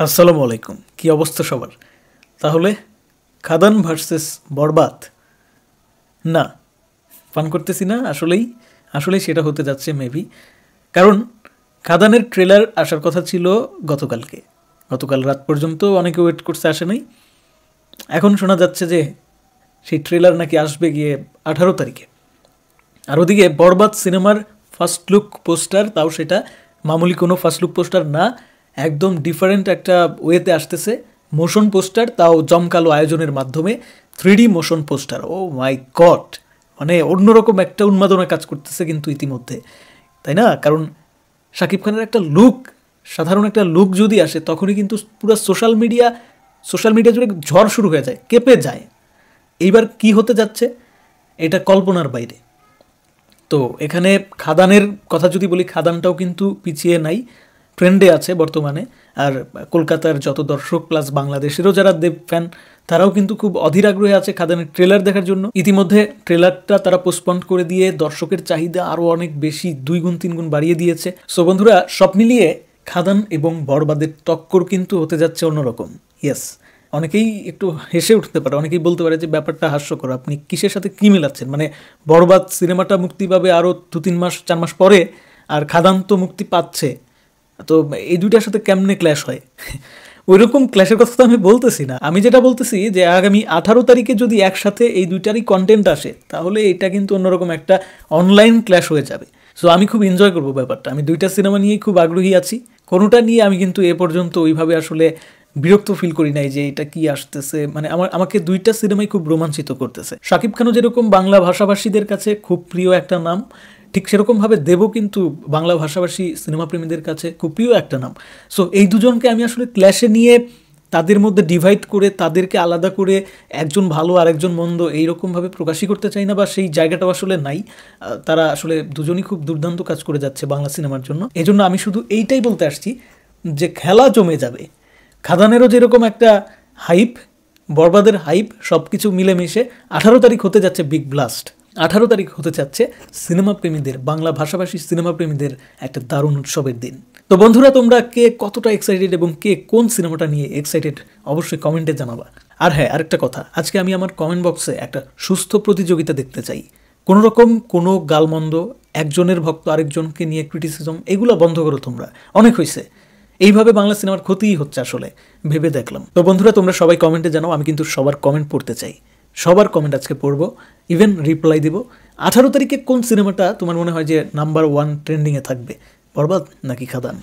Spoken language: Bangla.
আসসালামু আলাইকুম। কি অবস্থা সবার? তাহলে খাদান ভার্সেস বরবাদ? না, ফান করতেছি না। আসলেই সেটা হতে যাচ্ছে মেবি। কারণ খাদানের ট্রেলার আসার কথা ছিল গতকাল রাত পর্যন্ত অনেকে ওয়েট করতে আসে নাই। এখন শোনা যাচ্ছে যে সেই ট্রেলার নাকি আসবে গিয়ে 18 তারিখে। আর ওদিকে বরবাদ সিনেমার ফার্স্ট লুক পোস্টার, তাও সেটা মামুলি কোনো ফার্স্ট লুক পোস্টার না, একদম ডিফারেন্ট একটা ওয়েতে আসতেছে। মোশন পোস্টার, তাও জমকালো আয়োজনের মাধ্যমে 3D মোশন পোস্টার। ও মাই গড, মানে অন্যরকম একটা উন্মাদনা কাজ করতেছে কিন্তু ইতিমধ্যে, তাই না? কারণ শাকিব খানের একটা লুক, সাধারণ একটা লুক যদি আসে তখনই কিন্তু পুরো সোশ্যাল মিডিয়া জুড়ে ঝড় শুরু হয়ে যায়, কেঁপে যায়। এইবার কি হতে যাচ্ছে এটা কল্পনার বাইরে। তো এখানে খাদানের কথা যদি বলি, খাদানটাও কিন্তু পিছিয়ে নাই, ট্রেন্ডে আছে বর্তমানে। আর কলকাতার যত দর্শক প্লাস বাংলাদেশেরও যারা দেব ফ্যান, তারাও কিন্তু খুব অধীর আগ্রহে আছে খাদানের ট্রেলার দেখার জন্য। ইতিমধ্যে ট্রেলারটা তারা পোস্টপন্ড করে দিয়ে দর্শকের চাহিদা আরও অনেক বেশি 2 গুণ 3 গুণ বাড়িয়ে দিয়েছে। সো বন্ধুরা, সব মিলিয়ে খাদান এবং বরবাদের টক্কর কিন্তু হতে যাচ্ছে অন্যরকম। ইয়েস, অনেকেই একটু হেসে উঠতে পারে, অনেকেই বলতে পারে যে ব্যাপারটা হাস্যকর, আপনি কিসের সাথে কী মেলাচ্ছেন? মানে বরবাদ সিনেমাটা মুক্তি পাবে আরও 2-3 মাস 4 মাস পরে, আর খাদান তো মুক্তি পাচ্ছে, তো এই দুইটার সাথে কেমনে ক্ল্যাশ হয়? ওইরকম ক্ল্যাশের কথা তো আমি বলতেছি না। আমি যেটা বলতেছি যে আগামী 18 তারিখে যদি একসাথে এই দুইটারই কন্টেন্ট আসে, তাহলে এটা কিন্তু অন্যরকম একটা অনলাইন ক্ল্যাশ হয়ে যাবে। সো আমি খুব এনজয় করবো ব্যাপারটা। আমি দুইটা সিনেমা নিয়েই খুব আগ্রহী আছি। কোনোটা নিয়ে আমি কিন্তু এ পর্যন্ত ওইভাবে আসলে বিরক্ত ফিল করি নাই যে এটা কি আসতেছে। মানে আমাকে দুইটা সিনেমাই খুব রোমাঞ্চিত করতেছে। শাকিব খানও যেরকম বাংলা ভাষাভাষীদের কাছে খুব প্রিয় একটা নাম, ঠিক সেরকমভাবে দেবও কিন্তু বাংলা ভাষাভাষী সিনেমা প্রেমীদের কাছে খুব প্রিয় একটা নাম। সো এই দুজনকে আমি আসলে ক্ল্যাশে নিয়ে তাদের মধ্যে ডিভাইড করে, তাদেরকে আলাদা করে একজন ভালো আর একজন মন্দ এইরকমভাবে প্রকাশই করতে চাই না, বা সেই জায়গাটাও আসলে নাই। তারা আসলে দুজনই খুব দুর্দান্ত কাজ করে যাচ্ছে বাংলা সিনেমার জন্য। এই জন্য আমি শুধু এইটাই বলতে আসছি যে খেলা জমে যাবে। খাদানেরও যেরকম একটা হাইপ, বরবাদের হাইপ, সব কিছু মিলেমিশে 18 তারিখ হতে যাচ্ছে বিগ ব্লাস্ট। 18 তারিখ হতে যাচ্ছে সিনেমা প্রেমীদের, বাংলা ভাষাভাষী সিনেমা প্রেমীদের একটা দারুণ উৎসবের দিন। তো বন্ধুরা, তোমরা কে কতটা এক্সাইটেড এবং কে কোন সিনেমাটা নিয়ে এক্সাইটেড অবশ্যই কমেন্টে জানাবা। আর হ্যাঁ, আরেকটা কথা, আজকে আমি আমার কমেন্ট বক্সে একটা সুস্থ প্রতিযোগিতা দেখতে চাই। কোনোরকম কোনো গালমন্দ, একজনের ভক্ত আরেকজনকে নিয়ে ক্রিটিসিজম, এগুলো বন্ধ করো তোমরা, অনেক হয়েছে। এইভাবে বাংলা সিনেমার ক্ষতিই হচ্ছে আসলে, ভেবে দেখলাম। তো বন্ধুরা, তোমরা সবাই কমেন্টে জানাও, আমি কিন্তু সবার কমেন্ট পড়তে চাই। সবার কমেন্ট আজকে পড়বো, ইভেন রিপ্লাই দিব। 18 তারিখে কোন সিনেমাটা তোমার মনে হয় যে নাম্বার 1 ট্রেন্ডিংয়ে থাকবে, বরবাদ নাকি খাদান?